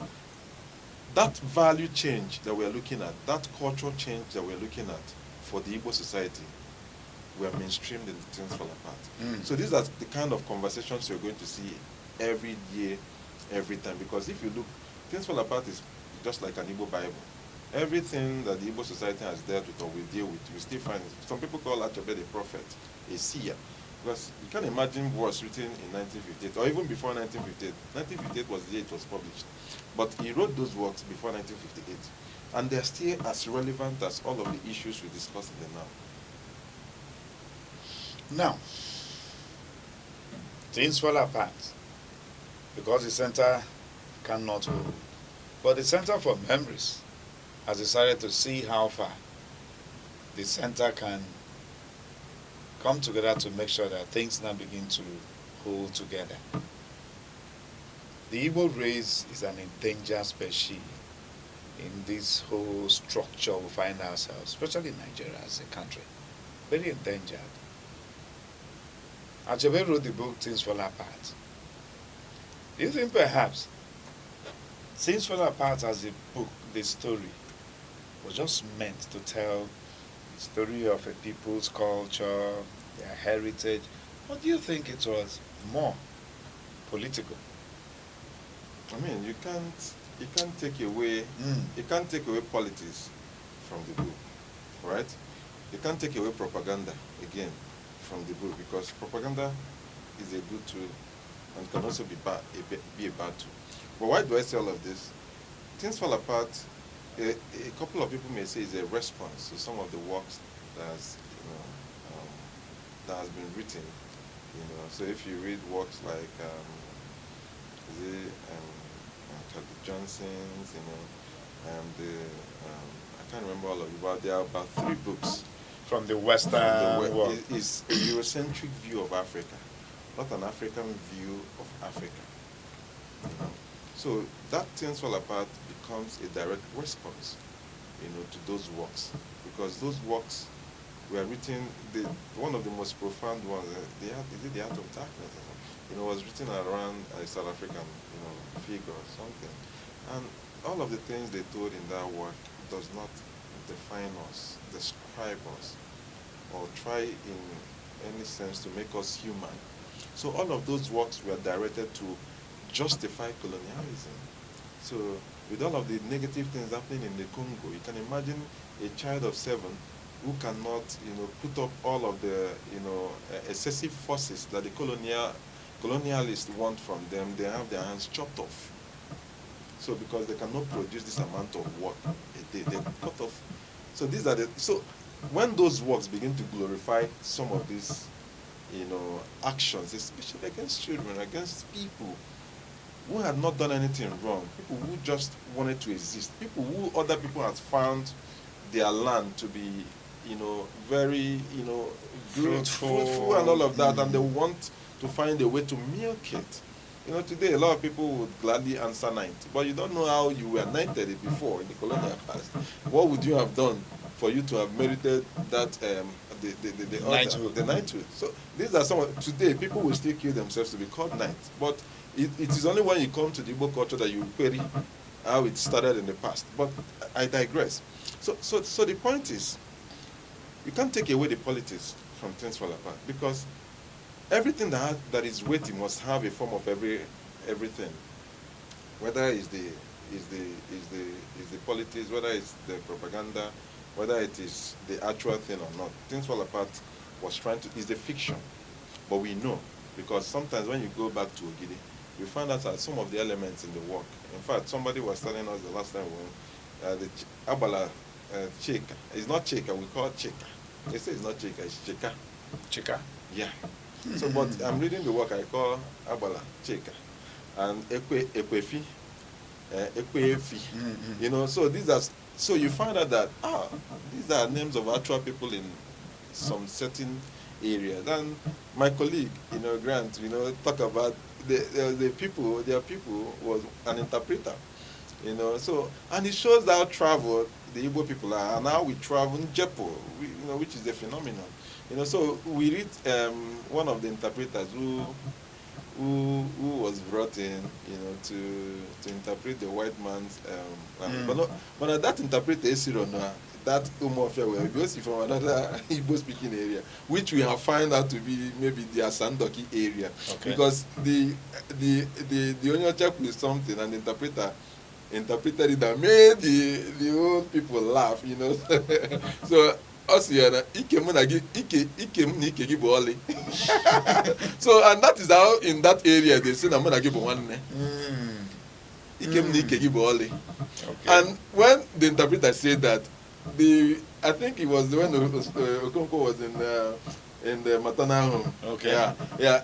that value change that we're looking at, that cultural change that we're looking at for the Igbo society, we are mainstreamed in the Things Fall Apart. So these are the kind of conversations you're going to see every year, every time. Because if you look, Things Fall Apart is just like an Igbo Bible. Everything that the Igbo society has dealt with or will deal with, we still find it. Some people call Achebe the prophet, a seer. Because you can imagine was written in 1958, or even before 1958. 1958 was the year it was published. But he wrote those works before 1958. And they're still as relevant as all of the issues we discuss in the now. Now, Things Fall Apart because the Center cannot hold. But the Center for Memories has decided to see how far the Center can come together to make sure that things now begin to hold together. The Igbo race is an endangered species in this whole structure we find ourselves, especially in Nigeria as a country. Very endangered. Achebe wrote the book Things Fall Apart. Do you think perhaps Things Fall Apart as a book, the story, was just meant to tell the story of a people's culture, their heritage? Or do you think it was more political. I mean, you can't take away politics from the book, right? You can't take away propaganda again from the book, because propaganda is a good tool and can also be a bad tool. But why do I say all of this? Things Fall Apart, a couple of people may say, is a response to some of the works that has, that has been written. So if you read works like Johnson's, and I can't remember all of it, but there are about 3 books from the Western world. It's a Eurocentric view of Africa, not an African view of Africa. So that Things Fall Apart becomes a direct response, to those works, because those works were written. One of the most profound ones, the Art of Darkness, was written around a South African, figure or something, and all of the things they told in that work does not define us, describe us, or try in any sense to make us human. So all of those works were directed to justify colonialism. So with all of the negative things happening in the Congo, you can imagine a child of 7 who cannot, put up all of the, excessive forces that the colonialists want from them. They have their hands chopped off. So because they cannot produce this amount of work a day, they cut off. So when those works begin to glorify some of these, actions, especially against children, against people who had not done anything wrong, people who just wanted to exist, people who other people had found their land to be, very, fruitful and all of that, and they want to find a way to milk it. Today a lot of people would gladly answer knight, but you don't know how you were knighted before in the colonial past. What would you have done for you to have merited that the knighthood? So these are some. Today people will still kill themselves to be called knights, but it is only when you come to the Igbo culture that you query how it started in the past. But I digress. So the point is, you can't take away the politics from Things Fall Apart, because everything that is weighty must have a form of everything. Whether it's the politics, whether it's the propaganda, whether it is the actual thing or not. Things Fall Apart is the fiction. But we know, because sometimes when you go back to Ogidi, you find out that some of the elements in the work. In fact, somebody was telling us the last time the Abala Cheka. It's not Cheka, we call it Cheka. They say it's not Cheka, it's Cheka. Cheka? Yeah. So, but I'm reading the work I call Abala Cheka. And Ekwefi. Ekwefi. So you find out that, these are names of actual people in some certain areas. And my colleague, Grant, talk about their people was an interpreter, and it shows how traveled the Igbo people are, and how we travel in Jepo, which is a phenomenon. So we read one of the interpreters who was brought in, to interpret the white man's, but that interpreter is that Umofia will be from another Igbo-speaking area, which we have found out to be maybe the Asandoki area, because the Onyochak with something, and the interpreter interpreted it and made the old people laugh, So us here, so, and that is how in that area they say I'm gonna give one. And when the interpreter said that, I think it was when Okonkwo was in the maternal home. Yeah.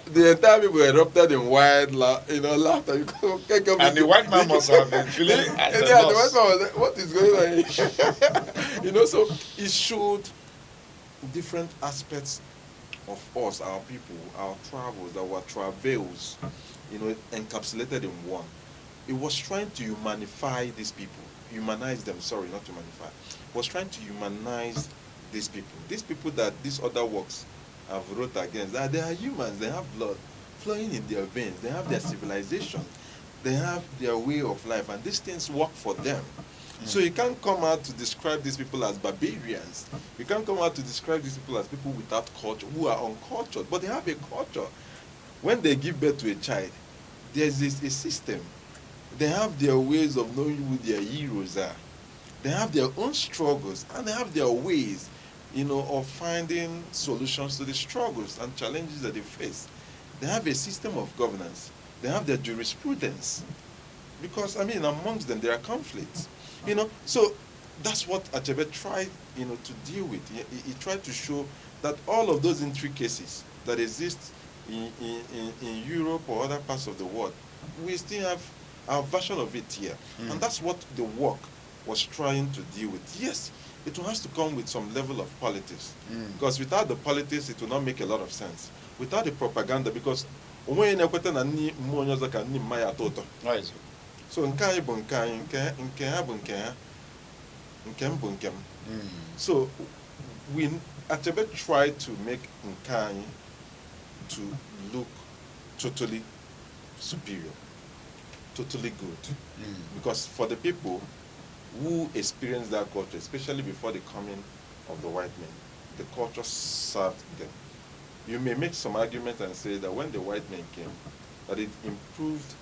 The entire people erupted in wild, laughter. And the white man must have been feeling at the loss. The white man was like, what is going on? So it showed different aspects of us, our people, our travels, our travails, encapsulated in one. It was trying to humanize these people. Humanize them, sorry, not humanify. It was trying to humanize these people. These people that these other works have wrote against, they are humans, they have blood flowing in their veins, they have their civilization, they have their way of life, and these things work for them. So you can't come out to describe these people as barbarians. You can't come out to describe these people as people without culture, who are uncultured, but they have a culture. when they give birth to a child, there's a system. They have their ways of knowing who their heroes are. They have their own struggles, and they have their ways, of finding solutions to the struggles and challenges that they face. They have a system of governance. They have their jurisprudence. Because, amongst them, there are conflicts. So that's what Achebe tried, to deal with. He tried to show that all of those intricacies that exist in Europe or other parts of the world, we still have our version of it here. And that's what the work was trying to deal with. Yes, it has to come with some level of politics. Because without the politics, it will not make a lot of sense. Without the propaganda, because so so we Achebe tried to make Nkai to look totally superior, totally good. Because for the people who experienced that culture, especially before the coming of the white men, the culture served them. You may make some argument and say that when the white men came, that it improved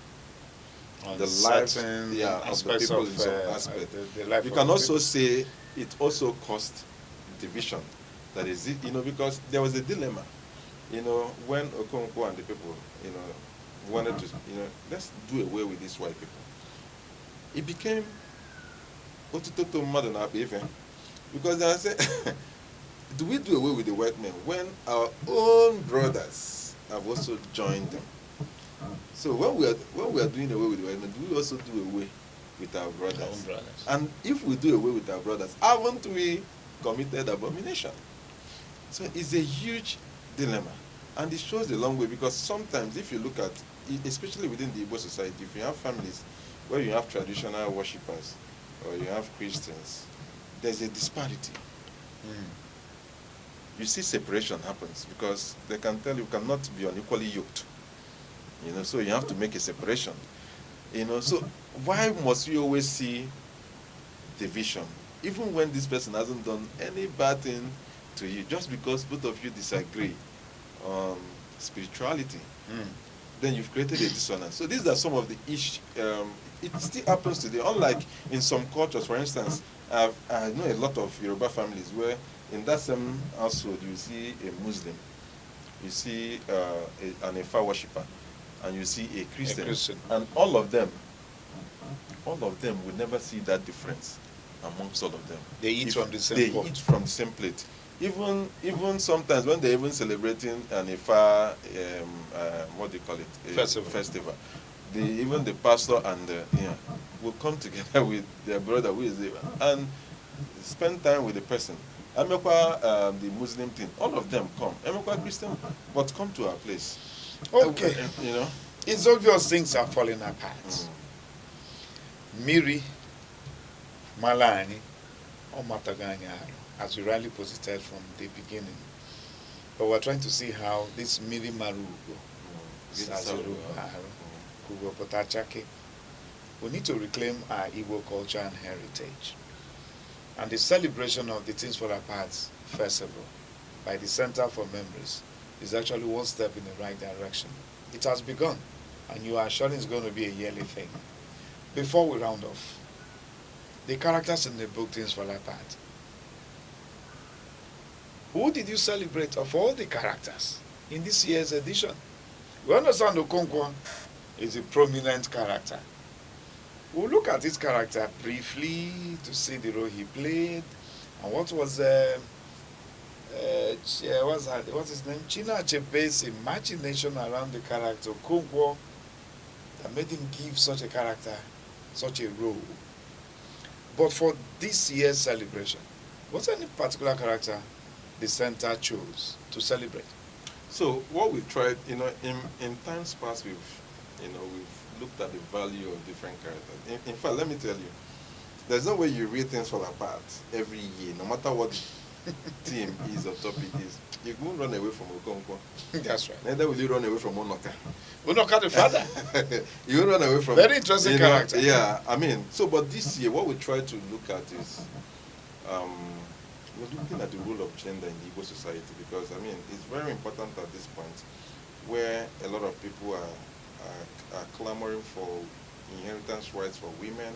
the lives of the people in some aspect. You can also say it also caused division. That is it, because there was a dilemma. When Okonkwo and the people, wanted to, let's do away with these white people. It became because they said, do we do away with the white men when our own brothers have also joined them? So when we are doing away with the white men, do we also do away with our brothers? Our own brothers. And if we do away with our brothers, haven't we committed abomination? So it's a huge dilemma. And it shows a long way, because sometimes if you look at, especially within the Igbo society, if you have families where you have traditional worshippers or you have Christians, there's a disparity. You see separation happens because they can tell you cannot be unequally yoked. So you have to make a separation. So why must we always see division? Even when this person hasn't done any bad thing to you, just because both of you disagree on spirituality, then you've created a dissonance. So these are some of the issues. It still happens today, unlike in some cultures. For instance, I know a lot of Yoruba families where in that same household you see a Muslim, you see an Ifa worshipper, and you see a Christian. And all of them will never see that difference amongst all of them. They eat from the same pot. They eat from the same plate. Even sometimes when they're even celebrating an Ifa, what do you call it? Festival. Even the pastor and will come together with their brother who is there and spend time with the person. The Muslim thing, all of them come. Christian, but come to our place. Okay. It's obvious things are falling apart. Miri, Malani, or Mataganya, as we rightly posited from the beginning. But we're trying to see how this Miri Marugo, we need to reclaim our Igbo culture and heritage. And the celebration of the Things Fall Apart Festival by the Center for Memories is actually one step in the right direction. It has begun, and you are sure it's going to be a yearly thing. Before we round off, the characters in the book Things Fall Apart, who did you celebrate of all the characters in this year's edition? We understand Okonkwo is a prominent character. We'll look at his character briefly to see the role he played and what was what's his name? China Achebe's imagination around the character Okonkwo that made him give such a character, such a role. But for this year's celebration, was there any particular character the center chose to celebrate? So what we tried, in times past, we've looked at the value of different characters. In fact, let me tell you, there's no way you read Things Fall Apart every year, no matter what theme is or topic is. You won't run away from Okonkwo. That's right. Neither will you run away from Unoka. Unoka the father. You won't run away from... Very interesting character. Yeah, but this year, what we try to look at is, we're looking at the role of gender in the Igbo society, because, it's very important at this point, where a lot of people are clamoring for inheritance rights for women,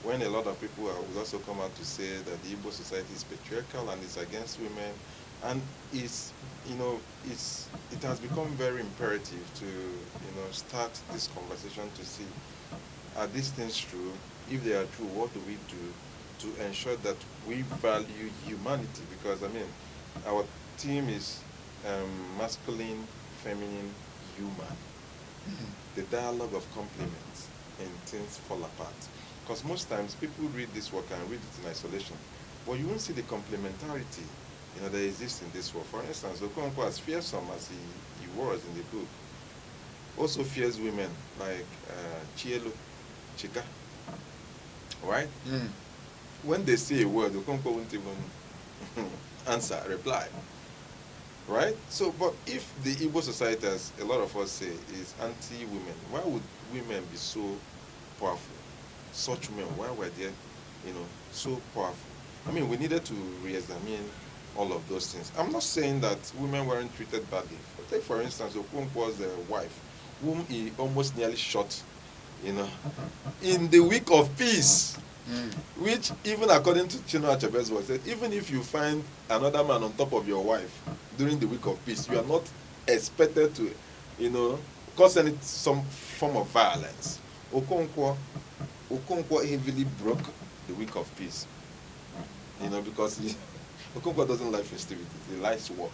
when a lot of people would also come out to say that the Igbo society is patriarchal and it's against women, and it's, it has become very imperative to, start this conversation to see, are these things true? If they are true, what do we do to ensure that we value humanity? Because, our theme is masculine, feminine, human. The dialogue of complements and things fall apart. Because most times people read this work and read it in isolation, but you won't see the complementarity that exists in this work. For instance, Okonkwo, as fearsome as he was in the book, also fears women like Chielo, Chika, right? When they say a word, Okonkwo won't even answer, reply, right? So, but if the Igbo society, as a lot of us say, is anti-women, why would women be so powerful? Such women, why were they, so powerful? We needed to re-examine all of those things. I'm not saying that women weren't treated badly. Take, for instance, Okonkwo's wife, whom he almost nearly shot, in the week of peace, which even according to Chinua Achebe's work, said, even if you find another man on top of your wife during the week of peace, you are not expected to, cause some form of violence. Okonkwo heavily broke the week of peace, because Okonkwo doesn't like festivities. He likes work.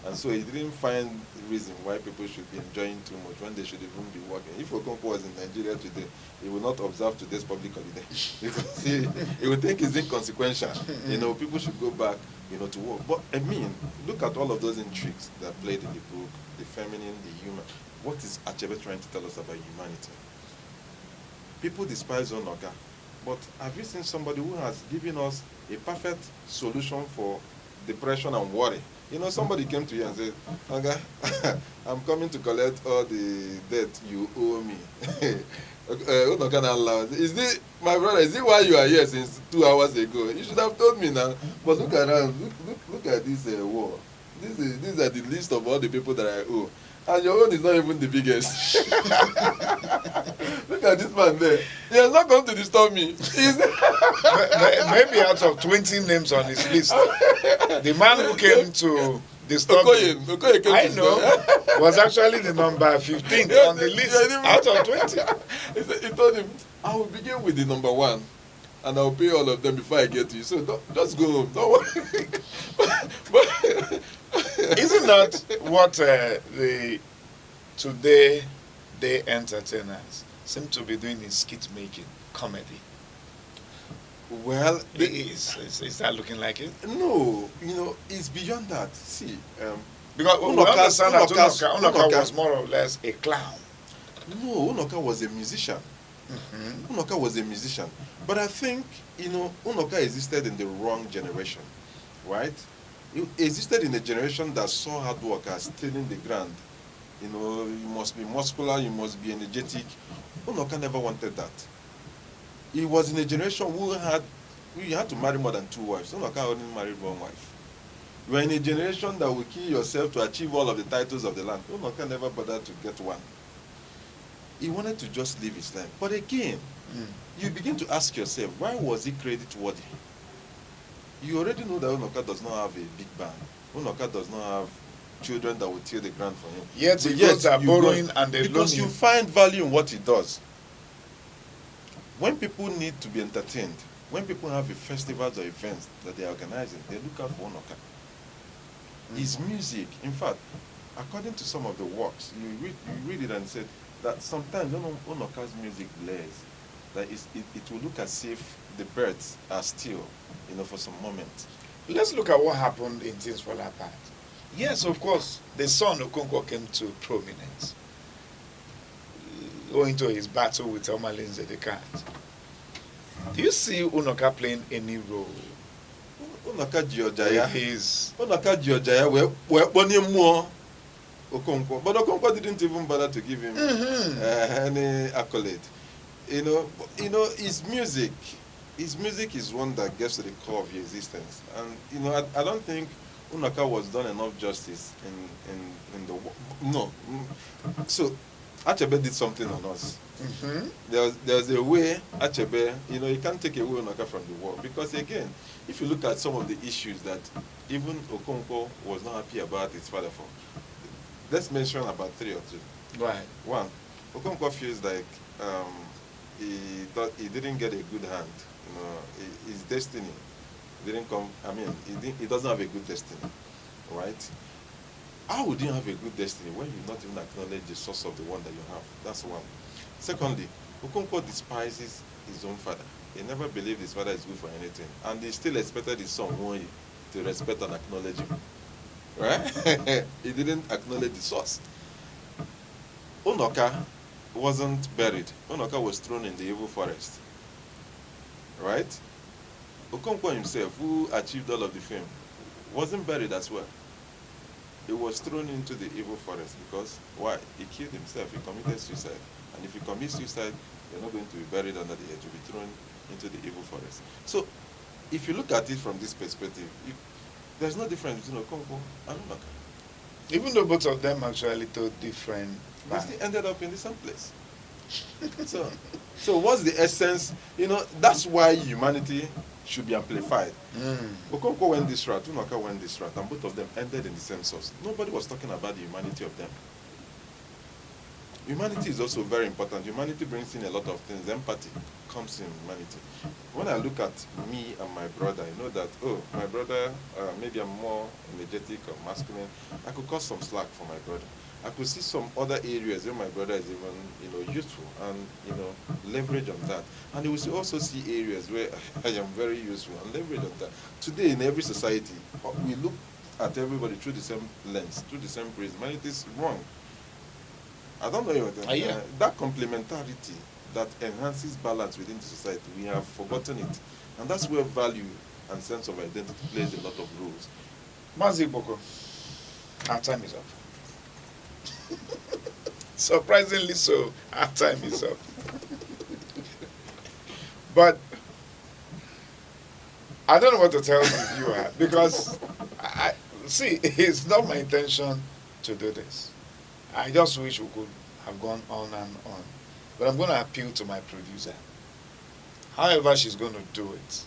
And so he didn't find reason why people should be enjoying too much when they should even be working. If Okonkwo was in Nigeria today, he would not observe today's public holiday. Because he would think it's inconsequential. People should go back, to work. But look at all of those intrigues that played in the book, the feminine, the human. What is Achebe trying to tell us about humanity? People despise Onoka, but have you seen somebody who has given us a perfect solution for depression and worry? Somebody came to you and said, Oga, I'm coming to collect all the debt you owe me. Is this, my brother, is it why you are here since 2 hours ago? You should have told me now. But look around, look at this war. These are the list of all the people that I owe. And your own is not even the biggest. Look at this man there. He has not come to disturb me. Maybe out of 20 names on his list, the man who came to disturb me, I know, was actually the number 15th on the list out of 20. He told him, I will begin with the number 1. And I'll pay all of them before I get to you. So just go home. Don't worry. Isn't that what the today entertainers seem to be doing in skit making, comedy? Well, is that looking like it? No, it's beyond that. See, because we understand that Unoka was more or less a clown. No, Unoka was a musician. Unoka was a musician. But I think, Unoka existed in the wrong generation, right? It existed in a generation that saw hard work as tilling the ground. You must be muscular, you must be energetic. Unoka never wanted that. He was in a generation who had to marry more than 2 wives. Unoka only married 1 wife. You are in a generation that will kill yourself to achieve all of the titles of the land. Unoka never bothered to get one. He wanted to just live his life. But again, you begin to ask yourself, why was he credit worthy? You already know that Unoka does not have a big band. Unoka does not have children that will till the ground for him. Yet he goes are borrowing and they loan him. Because you find value in what he does. When people need to be entertained, when people have festivals or events that they are organizing, they look out for Unoka. His music, in fact, according to some of the works, you read it and said that sometimes Unoka's music blares, that it will look as if the birds are still, for some moment. Let's look at what happened in Things Fall Apart. Yes, of course, the son Okonkwo came to prominence, owing to his battle with Omalinze the cat. Do you see Unoka playing any role? Unoka Giorgiaya. Unoka Giorgiaya, we're burning more Okonkwo. But Okonkwo didn't even bother to give him any accolade. His music is one that gets to the core of your existence. And, I don't think Unoka was done enough justice in the work. No. So, Achebe did something on us. Mm-hmm. There's a way Achebe, you can't take away Onoka from the war. Because again, if you look at some of the issues that even Okonkwo was not happy about his father for, let's mention about 3 or 2. Right. One, Okonkwo feels like he didn't get a good hand. His destiny didn't come. He doesn't have a good destiny, right? How would you have a good destiny when you not even acknowledge the source of the one that you have? That's one. Secondly, Okonkwo despises his own father. He never believed his father is good for anything, and he still expected his son Nwoye to respect and acknowledge him. Right? He didn't acknowledge the source. Onoka wasn't buried. Onoka was thrown in the evil forest. Right? Okonkwo himself, who achieved all of the fame, wasn't buried as well. He was thrown into the evil forest because, why? He killed himself. He committed suicide. And if you commit suicide, you're not going to be buried under the earth. You'll be thrown into the evil forest. So, if you look at it from this perspective, there's no difference between Okonkwo and Onoka. Even though both of them actually told different They still ended up in the same place. So what's the essence? That's why humanity should be amplified. Okonkwo went this route, Onoka went this route, and both of them ended in the same source. Nobody was talking about the humanity of them. Humanity is also very important. Humanity brings in a lot of things. Empathy comes in humanity. When I look at me and my brother, I know that, my brother, maybe I'm more energetic or masculine. I could cause some slack for my brother. I could see some other areas where my brother is even, useful and, leverage on that. And he will also see areas where I am very useful and leverage on that. Today, in every society, we look at everybody through the same lens, through the same prism, and it is wrong. I don't know that complementarity that enhances balance within the society, we have forgotten it. And that's where value and sense of identity plays a lot of roles. Mazi Igboko, our time is up. Surprisingly so, our time is up. But I don't know what to tell the viewer because it's not my intention to do this. I just wish we could have gone on and on. But I'm going to appeal to my producer. However she's going to do it.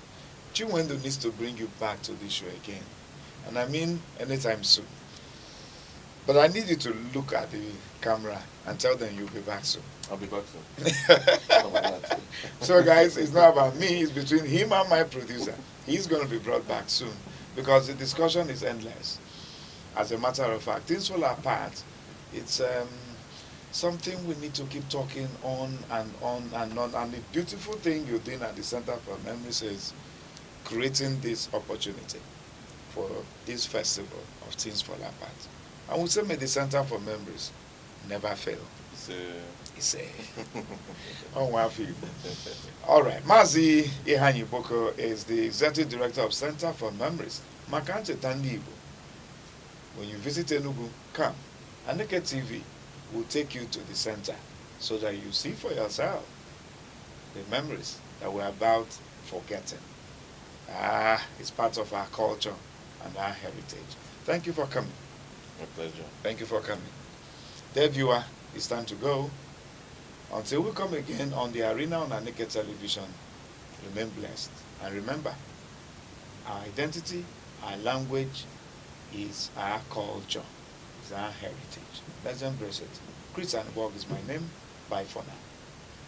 Chinwendu needs to bring you back to this show again. And I mean anytime soon. But I need you to look at the camera and tell them you'll be back soon. I'll be back soon. So guys, it's not about me, it's between him and my producer. He's going to be brought back soon because the discussion is endless. As a matter of fact, things fall apart. It's something we need to keep talking on and on and on. And the beautiful thing you're doing at the Center for Memories is creating this opportunity for this festival of Things Fall Apart. And we say, may the Center for Memories never fail. It's a oh, wow. All right. Mazi Ihanyi Igboko is the Executive Director of Center for Memories. Makante Tandi Igbo. When you visit Enugu, come. Aneke TV will take you to the center so that you see for yourself the memories that we're about forgetting. It's part of our culture and our heritage. Thank you for coming. My pleasure. Thank you for coming. Dear viewer, it's time to go. Until we come again on the arena on Aneke Television, remain blessed. And remember, our identity, our language is our culture, is our heritage. Let's embrace it. Chris and Borg is my name. Bye for now.